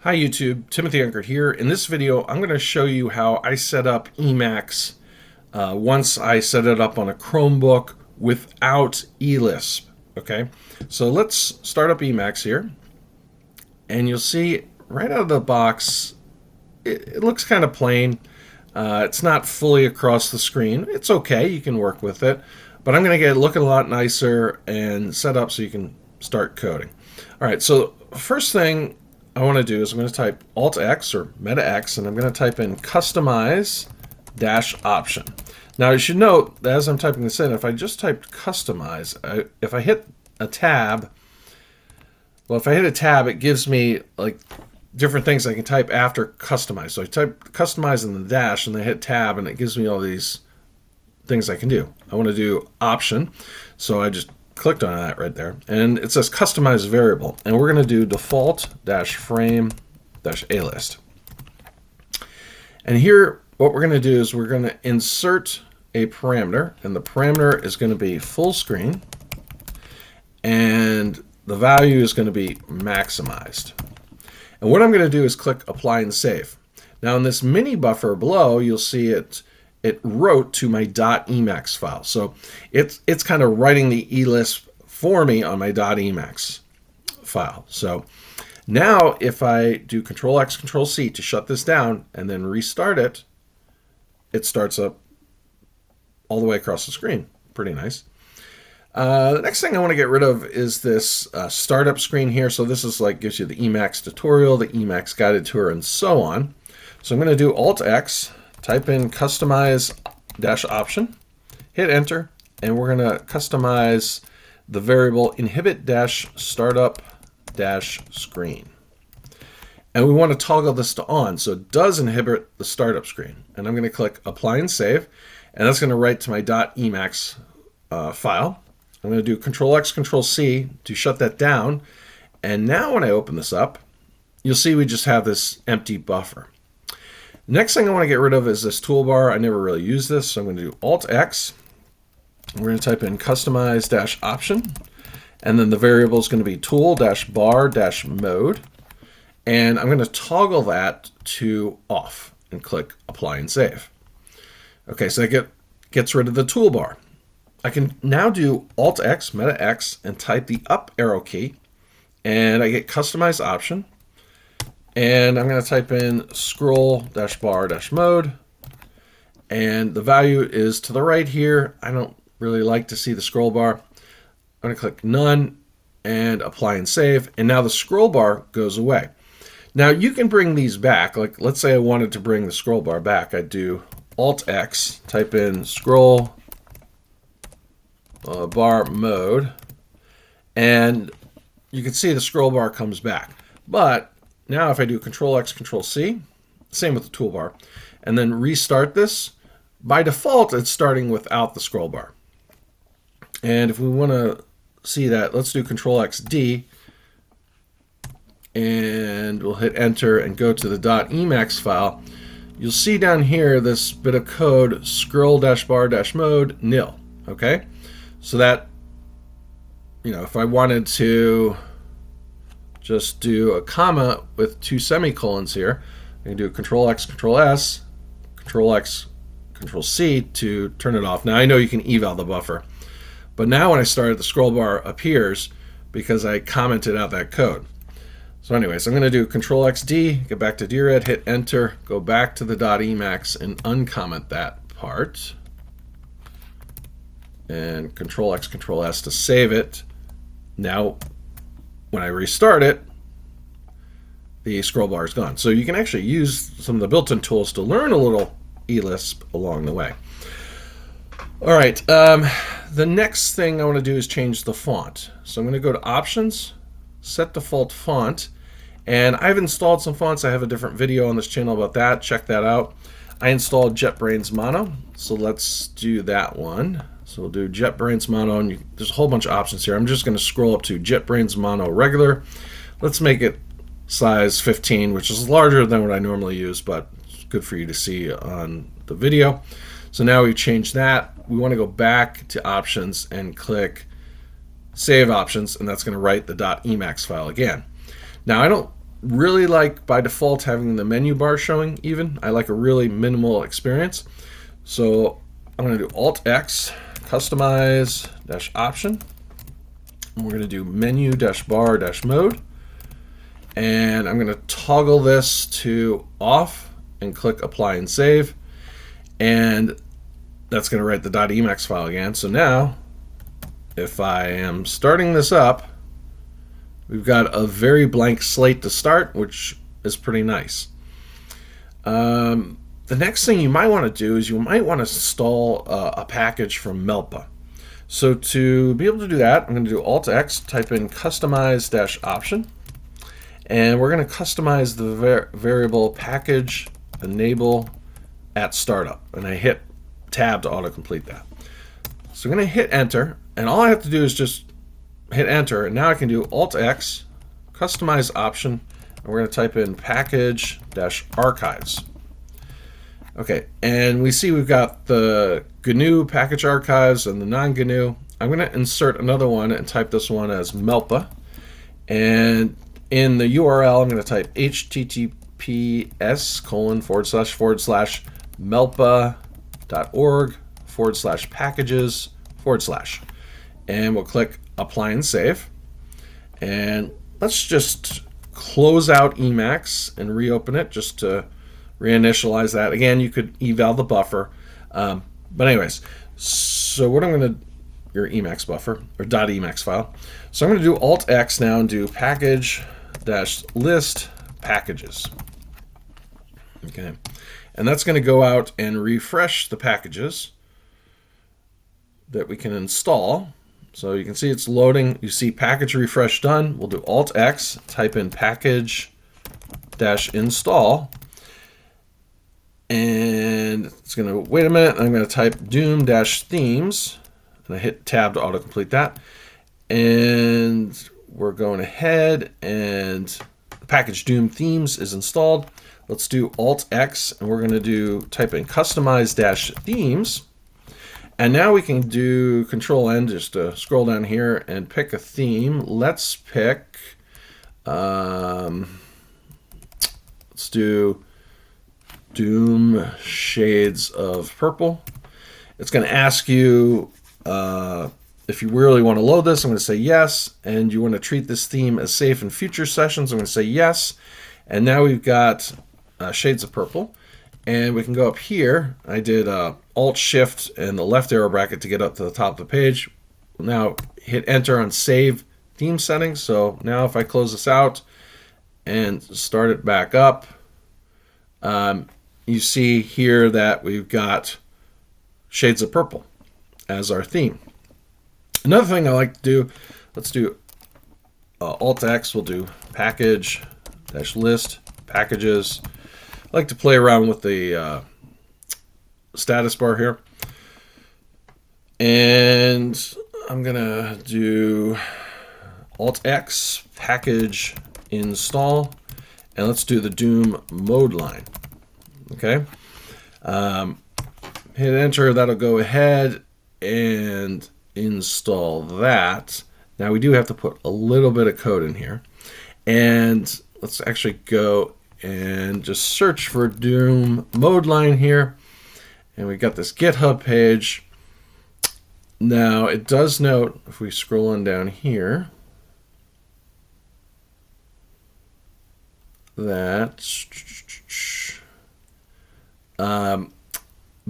Hi YouTube, Timothy Unkert here. In this video, I'm going to show you how I set up Emacs once I set it up on a Chromebook without Elisp. Okay, so let's start up Emacs here, and you'll see right out of the box, it looks kind of plain. It's not fully across the screen. It's okay, you can work with it, but I'm going to get it looking a lot nicer and set up so you can start coding. All right, so first thing I want to do is I'm going to type Alt-X or Meta-X, and I'm going to type in customize-option. Now you should note that as I'm typing this in, if I just typed customize, if I hit a tab, it gives me like different things I can type after customize. So I type customize in the dash and then hit tab, and it gives me all these things I can do. I want to do option, so I just clicked on that right there, and it says customize variable, and we're going to do default-frame-alist. And here what we're going to do is we're going to insert a parameter, and the parameter is going to be full screen, and the value is going to be maximized. And what I'm going to do is click apply and save. Now in this mini buffer below, you'll see it wrote to my .emacs file. So it's kind of writing the Elisp for me on my .emacs file. So now if I do Control-X, Control-C to shut this down and then restart it, it starts up all the way across the screen. Pretty nice. The next thing I want to get rid of is this startup screen here. So this is like gives you the Emacs tutorial, the Emacs guided tour, and so on. So I'm going to do Alt-X, type in customize-option, hit enter, and we're going to customize the variable inhibit-startup-screen. And we want to toggle this to on, so it does inhibit the startup screen. And I'm going to click apply and save, and that's going to write to my .emacs file. I'm going to do Control-X, Control-C to shut that down. And now when I open this up, you'll see we just have this empty buffer. Next thing I want to get rid of is this toolbar. I never really use this, so I'm going to do Alt-X. We're going to type in customize-option, and then the variable is going to be tool-bar-mode, and I'm going to toggle that to off and click apply and save. Okay, so that gets rid of the toolbar. I can now do Alt-X, Meta-X, and type the up arrow key, and I get customize option. And I'm going to type in scroll-bar-mode, and the value is to the right here. I don't really like to see the scroll bar. I'm going to click none and apply and save, and now the scroll bar goes away. Now you can bring these back. Like let's say I wanted to bring the scroll bar back. I'd do Alt-X, type in scroll bar mode, and you can see the scroll bar comes back. But now if I do Control-X, Control-C, same with the toolbar, and then restart this, by default it's starting without the scroll bar. And if we want to see that, let's do Control-X-D, and we'll hit enter and go to the .emacs file. You'll see down here this bit of code, scroll-bar-mode nil. Okay, so that, if I wanted to just do a comma with 2 semicolons here, I can do Control-X, Control-S, Control-X, Control-C to turn it off. Now I know you can eval the buffer, but now when I start, the scroll bar appears because I commented out that code. So anyways, I'm going to do Control-X-D, get back to DRED, hit enter, go back to the .emacs and uncomment that part, and Control-X, Control-S to save it. Now when I restart it, the scroll bar is gone. So you can actually use some of the built-in tools to learn a little Elisp along the way. All right, the next thing I want to do is change the font. So I'm going to go to Options, Set Default Font, and I've installed some fonts. I have a different video on this channel about that. Check that out. I installed JetBrains Mono, so let's do that one. So we'll do JetBrains Mono, and there's a whole bunch of options here. I'm just going to scroll up to JetBrains Mono Regular. Let's make it size 15, which is larger than what I normally use, but it's good for you to see on the video. So now we've changed that. We want to go back to Options and click Save Options, and that's going to write the .emacs file again. Now I don't really like by default having the menu bar showing even. I like a really minimal experience. So I'm going to do Alt X, customize dash option. And we're going to do menu dash bar dash mode. And I'm going to toggle this to off and click apply and save. And that's going to write the .emacs file again. So now, if I am starting this up, we've got a very blank slate to start, which is pretty nice. The next thing you might want to do is you might want to install a package from Melpa. So to be able to do that, I'm going to do Alt X, type in customize dash option, and we're going to customize the variable package enable at startup, and I hit tab to autocomplete that. So I'm going to hit enter, and all I have to do is just hit enter, and now I can do Alt X, customize option, and we're going to type in package dash archives. Okay, and we see we've got the GNU package archives and the non-GNU. I'm going to insert another one and type this one as Melpa, and in the URL I'm going to type https://melpa.org/packages/ and we'll click apply and save. And let's just close out Emacs and reopen it just to reinitialize that. Again, you could eval the buffer. But anyways, so what I'm going to, your Emacs buffer or .emacs file. So I'm going to do Alt X now and do package-list packages. Okay. And that's going to go out and refresh the packages that we can install. So you can see it's loading. You see package refresh done. We'll do Alt X, type in package-install. And it's going to wait a minute. I'm going to type doom-themes. And I hit tab to autocomplete that. And we're going ahead and the package Doom Themes is installed. Let's do Alt X and we're going to type in customize-themes. And now we can do Control N just to scroll down here and pick a theme. Let's pick, let's do Doom Shades of Purple. It's going to ask you if you really want to load this. I'm going to say yes. And you want to treat this theme as safe in future sessions. I'm going to say yes. And now we've got Shades of Purple. And we can go up here. I did Alt Shift and the left arrow bracket to get up to the top of the page. Now hit enter on save theme settings. So now if I close this out and start it back up, you see here that we've got Shades of Purple as our theme. Another thing I like to do, let's do Alt X, we'll do package-list packages. I like to play around with the status bar here. And I'm going to do Alt X, package install, and let's do the Doom modeline. Okay. Hit enter, that'll go ahead and install that. Now we do have to put a little bit of code in here. And let's actually go and just search for Doom modeline here. And we got this GitHub page. Now it does note, if we scroll on down here, that the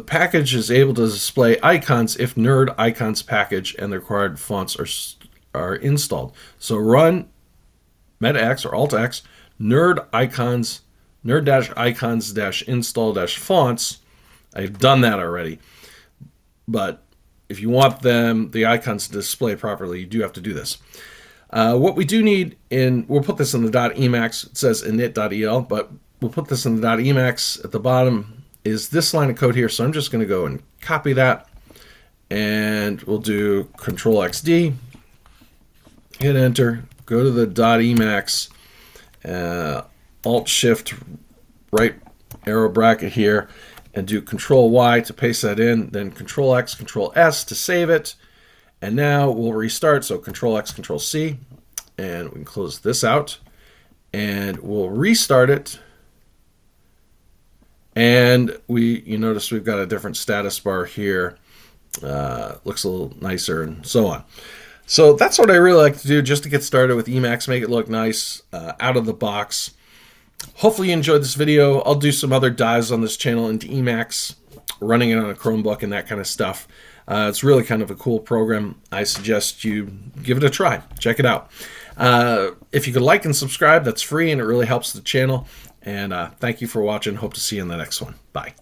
package is able to display icons if nerd icons package and the required fonts are installed. So run Meta X or Alt X nerd-icons install-fonts. I've done that already. But if you want the icons to display properly, you do have to do this. What we do need we'll put this in the .emacs. It says init.el, but we'll put this in the .emacs at the bottom is this line of code here. So I'm just going to go and copy that. And we'll do Control XD, hit enter, go to the .emacs, Alt Shift right arrow bracket here, and do Control Y to paste that in, then Control X, Control S to save it. And now we'll restart. So Control X, Control C, and we can close this out. and we'll restart it. And you notice we've got a different status bar here. Looks a little nicer and so on. So that's what I really like to do just to get started with Emacs, make it look nice out of the box. Hopefully you enjoyed this video. I'll do some other dives on this channel into Emacs, running it on a Chromebook and that kind of stuff. It's really kind of a cool program. I suggest you give it a try. Check it out. If you could like and subscribe, that's free and it really helps the channel. And thank you for watching. Hope to see you in the next one. Bye.